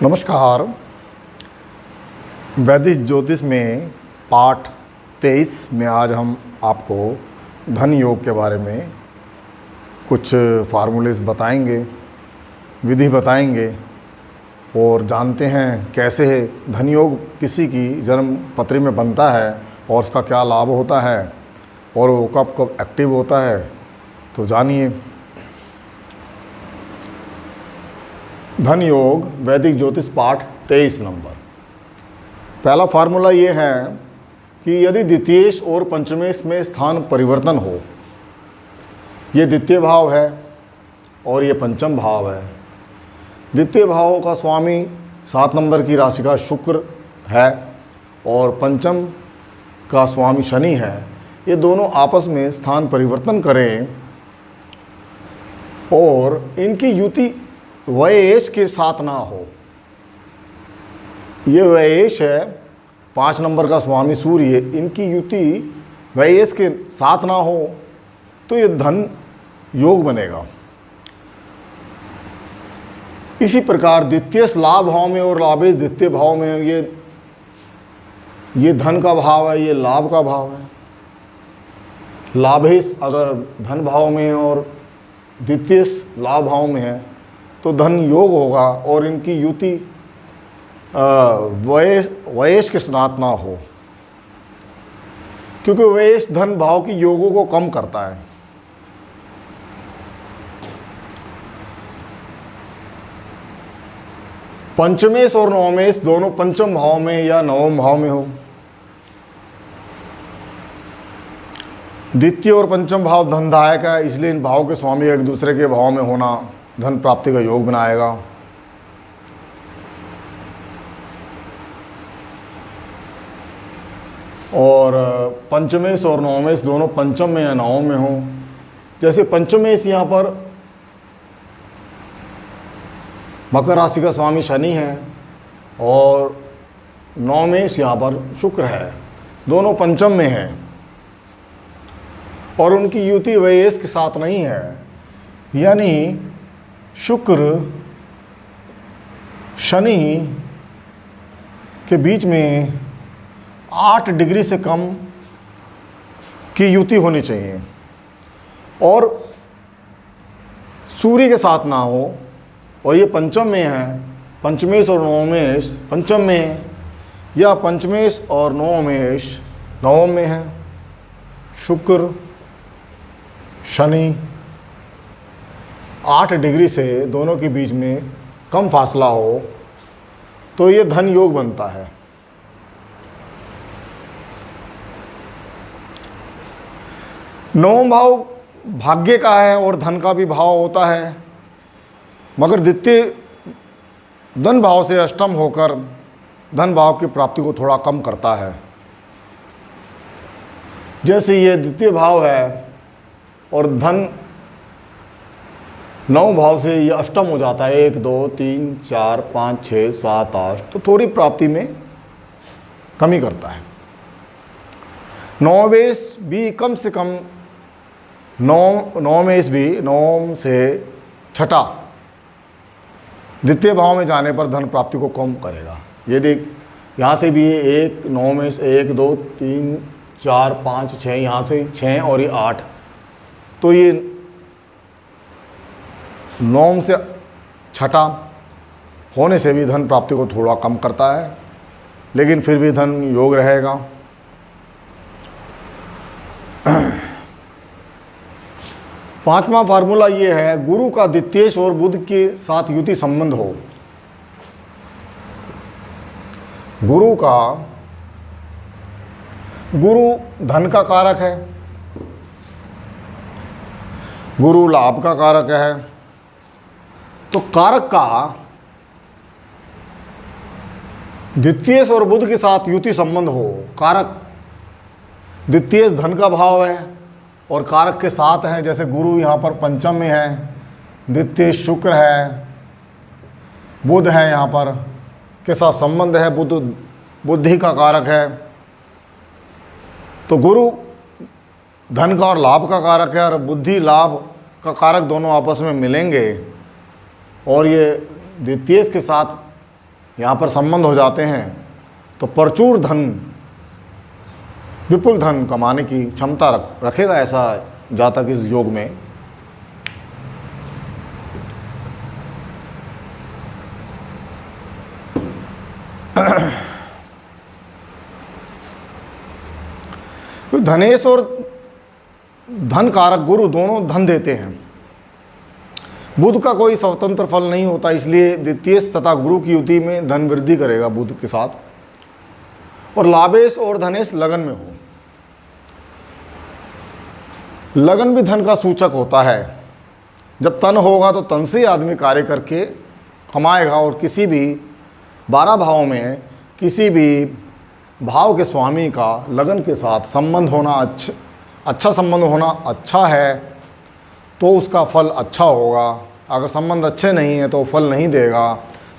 नमस्कार। वैदिक ज्योतिष में पाठ 23 में आज हम आपको धन योग के बारे में कुछ फार्मूलेस बताएंगे, विधि बताएंगे और जानते हैं कैसे धन योग किसी की जन्म पत्री में बनता है और उसका क्या लाभ होता है और वो कब कब एक्टिव होता है। तो जानिए। धन योग वैदिक ज्योतिष पाठ 23 नंबर। पहला फार्मूला ये है कि यदि द्वितीयेश और पंचमेश में स्थान परिवर्तन हो, ये द्वितीय भाव है और ये पंचम भाव है। द्वितीय भाव का स्वामी 7 नंबर की राशि का शुक्र है और पंचम का स्वामी शनि है। ये दोनों आपस में स्थान परिवर्तन करें और इनकी युति वयेश के साथ ना हो। ये वयेश है 5 नंबर का स्वामी सूर्य, इनकी युति वयेश के साथ ना हो तो ये धन योग बनेगा। इसी प्रकार द्वितीयेश लाभ भाव में और लाभेश द्वितीय भाव में ये धन का भाव है, ये लाभ का भाव है। लाभेश अगर धन भाव में और द्वितीयेश लाभ भाव में है तो धन योग होगा और इनकी युति वयेश के साथ ना हो, क्योंकि वयेश धन भाव की योगों को कम करता है। पंचमेश और नवमेश दोनों पंचम भाव में या नवम भाव में हो। द्वितीय और पंचम भाव धनदायक है, इसलिए इन भाव के स्वामी एक दूसरे के भाव में होना धन प्राप्ति का योग बनाएगा। और पंचमेश और नवमेश दोनों पंचम में या नवम में हो। जैसे पंचमेश यहाँ पर मकर राशि का स्वामी शनि है और नवमेश यहाँ पर शुक्र है, दोनों पंचम में है और उनकी युति वयेश के साथ नहीं है। यानी शुक्र शनि के बीच में 8 डिग्री से कम की युति होनी चाहिए और सूर्य के साथ ना हो। और ये पंचम में है, पंचमेश और नवमेश पंचम में है या पंचमेश और नवमेश नवम में है। शुक्र शनि 8 डिग्री से दोनों के बीच में कम फासला हो तो ये धन योग बनता है। नवम भाव भाग्य का है और धन का भी भाव होता है, मगर द्वितीय धन भाव से अष्टम होकर धन भाव की प्राप्ति को थोड़ा कम करता है। जैसे ये द्वितीय भाव है और धन 9 भाव से ये अष्टम हो जाता है, 1 2 3 4 5 6 7 8, तो थोड़ी प्राप्ति में कमी करता है। नवमेश भी कम से कम नवमेश भी नवम से छठा द्वितीय भाव में जाने पर धन प्राप्ति को कम करेगा। ये देख, यहाँ से भी ये 1 नवमेश 1 2 3 4 5 6, यहाँ से 6 और ये 8, तो ये नवम से छठा होने से भी धन प्राप्ति को थोड़ा कम करता है, लेकिन फिर भी धन योग रहेगा। पांचवा फार्मूला ये है, गुरु का द्वितीयेश और बुध के साथ युति संबंध हो। गुरु धन का कारक है, गुरु लाभ का कारक है, तो कारक का द्वितीयेश और बुध के साथ युति संबंध हो। कारक द्वितीयेश धन का भाव है और कारक के साथ है, जैसे गुरु यहाँ पर पंचम में है, द्वितीयेश शुक्र है, बुध है यहाँ पर के साथ संबंध है, बुध बुद्धि का कारक है। तो गुरु धन का और लाभ का कारक है और बुद्धि लाभ का कारक दोनों आपस में मिलेंगे और ये द्वितीयेश के साथ यहाँ पर संबंध हो जाते हैं तो प्रचुर धन, विपुल धन कमाने की क्षमता रखेगा ऐसा जातक इस योग में। धनेश और धन कारक गुरु दोनों धन देते हैं। बुध का कोई स्वतंत्र फल नहीं होता, इसलिए द्वितीय तथा गुरु की युति में धन वृद्धि करेगा बुध के साथ। और लाभेश और धनेश लगन में हो। लगन भी धन का सूचक होता है। जब तन होगा तो तन से आदमी कार्य करके कमाएगा, और किसी भी 12 भावों में किसी भी भाव के स्वामी का लगन के साथ संबंध होना अच्छा संबंध होना अच्छा है तो उसका फल अच्छा होगा। अगर संबंध अच्छे नहीं है तो फल नहीं देगा।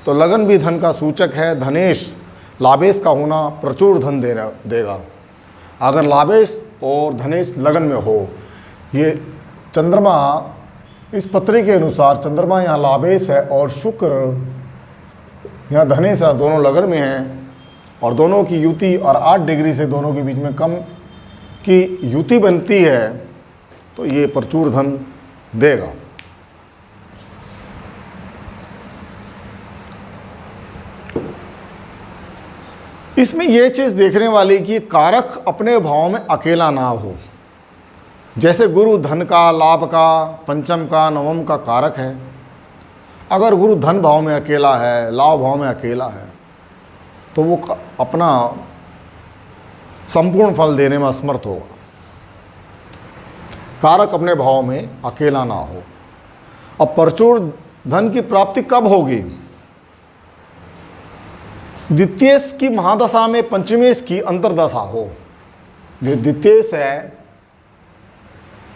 तो लगन भी धन का सूचक है। धनेश लाभेश का होना प्रचुर धन देगा। अगर लाभेश और धनेश लगन में हो, ये चंद्रमा इस पत्री के अनुसार चंद्रमा यहाँ लाभेश है और शुक्र यहाँ धनेश है, दोनों लगन में हैं और दोनों की युति और 8 डिग्री से दोनों के बीच में कम की युति बनती है तो ये प्रचुर धन देगा। इसमें यह चीज़ देखने वाली कि कारक अपने भाव में अकेला ना हो। जैसे गुरु धन का, लाभ का, पंचम का, नवम का कारक है। अगर गुरु धन भाव में अकेला है, लाभ भाव में अकेला है, तो वो अपना संपूर्ण फल देने में असमर्थ होगा। कारक अपने भाव में अकेला ना हो। अब प्रचुर धन की प्राप्ति कब होगी? द्वितीयेश की महादशा में पंचमेश की अंतर्दशा हो। जो द्वितीयेश है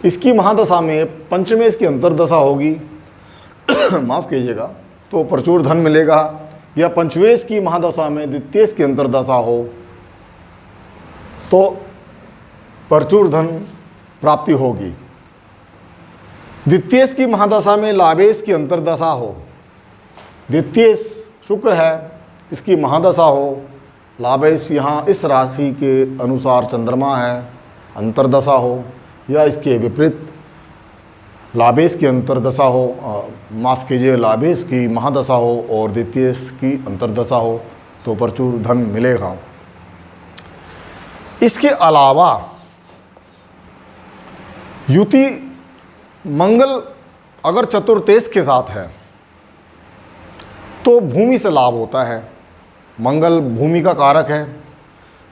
इसकी महादशा में पंचमेश की अंतर्दशा होगी माफ़ कीजिएगा, तो प्रचुर धन मिलेगा। या पंचमेश की महादशा में द्वितीयेश की अंतर्दशा हो तो प्रचुर धन प्राप्ति होगी। द्वितीयेश की महादशा में लाभेश की अंतर्दशा हो। द्वितीयेश शुक्र है, इसकी महादशा हो। लाभेश यहाँ इस राशि के अनुसार चंद्रमा है, अंतर्दशा हो, या इसके विपरीत लाभेश की अंतर्दशा हो, माफ़ कीजिए लाभेश की महादशा हो और द्वितीयेश की अंतर्दशा हो तो प्रचुर धन मिलेगा। इसके अलावा युति मंगल अगर चतुर्थेश के साथ है तो भूमि से लाभ होता है। मंगल भूमि का कारक है,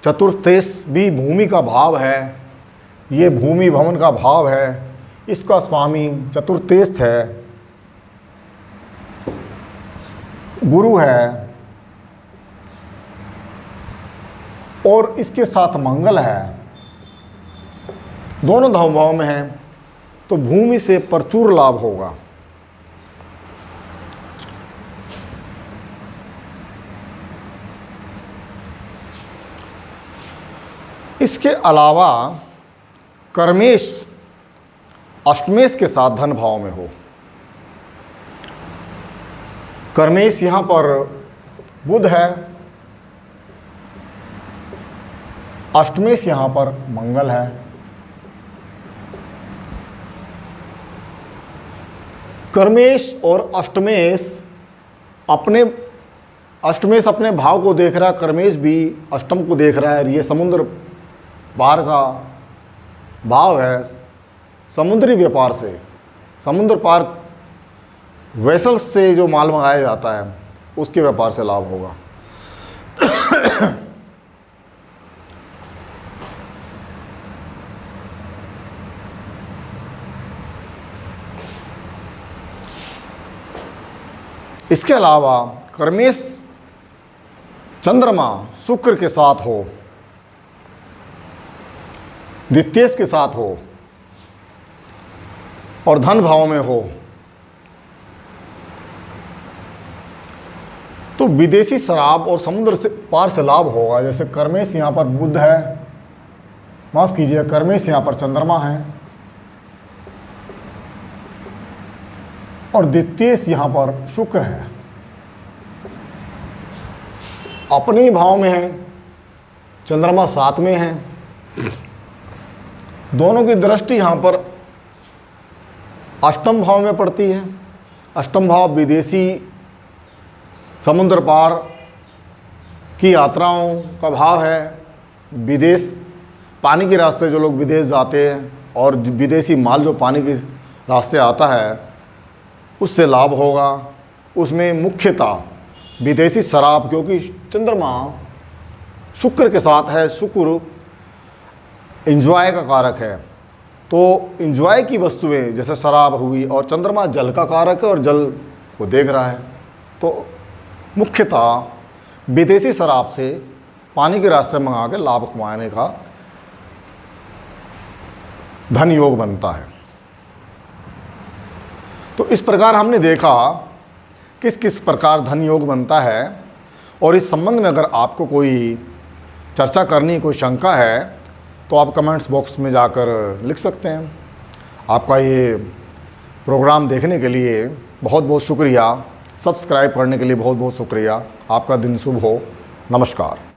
चतुर्थेश भी भूमि का भाव है, ये भूमि भवन का भाव है, इसका स्वामी चतुर्थेश है, गुरु है और इसके साथ मंगल है, दोनों भाव में है, तो भूमि से प्रचुर लाभ होगा। इसके अलावा कर्मेश अष्टमेश के साथ धन भाव में हो। कर्मेश यहाँ पर बुध है, अष्टमेश यहाँ पर मंगल है। कर्मेश और अष्टमेश अपने भाव को देख रहा है, कर्मेश भी अष्टम को देख रहा है। ये समुद्र पार का भाव है, समुद्री व्यापार से, समुद्र पार वेसल से जो माल मंगाया जाता है उसके व्यापार से लाभ होगा। इसके अलावा कर्मेश चंद्रमा शुक्र के साथ हो, द्वितीयेश के साथ हो और धन भाव में हो तो विदेशी शराब और समुद्र से पार से लाभ होगा। जैसे कर्मेश यहाँ पर बुध है, माफ़ कीजिए कर्मेश यहाँ पर चंद्रमा है और द्वितीयेश यहाँ पर शुक्र है। अपने भाव में है, चंद्रमा 7 में है। दोनों की दृष्टि यहाँ पर अष्टम भाव में पड़ती है। अष्टम भाव विदेशी समुद्र पार की यात्राओं का भाव है। विदेश, पानी के रास्ते जो लोग विदेश जाते हैं और विदेशी माल जो पानी के रास्ते आता है उससे लाभ होगा। उसमें मुख्यतः विदेशी शराब, क्योंकि चंद्रमा शुक्र के साथ है, शुक्र एंजॉय का कारक है, तो एंजॉय की वस्तुएं जैसे शराब हुई, और चंद्रमा जल का कारक है और जल को देख रहा है, तो मुख्यतः विदेशी शराब से पानी के रास्ते मंगा के लाभ कमाने का धन योग बनता है। तो इस प्रकार हमने देखा किस किस प्रकार धन योग बनता है, और इस संबंध में अगर आपको कोई चर्चा करनी, कोई शंका है, तो आप कमेंट्स बॉक्स में जाकर लिख सकते हैं। आपका ये प्रोग्राम देखने के लिए बहुत बहुत शुक्रिया। सब्सक्राइब करने के लिए बहुत बहुत शुक्रिया। आपका दिन शुभ हो। नमस्कार।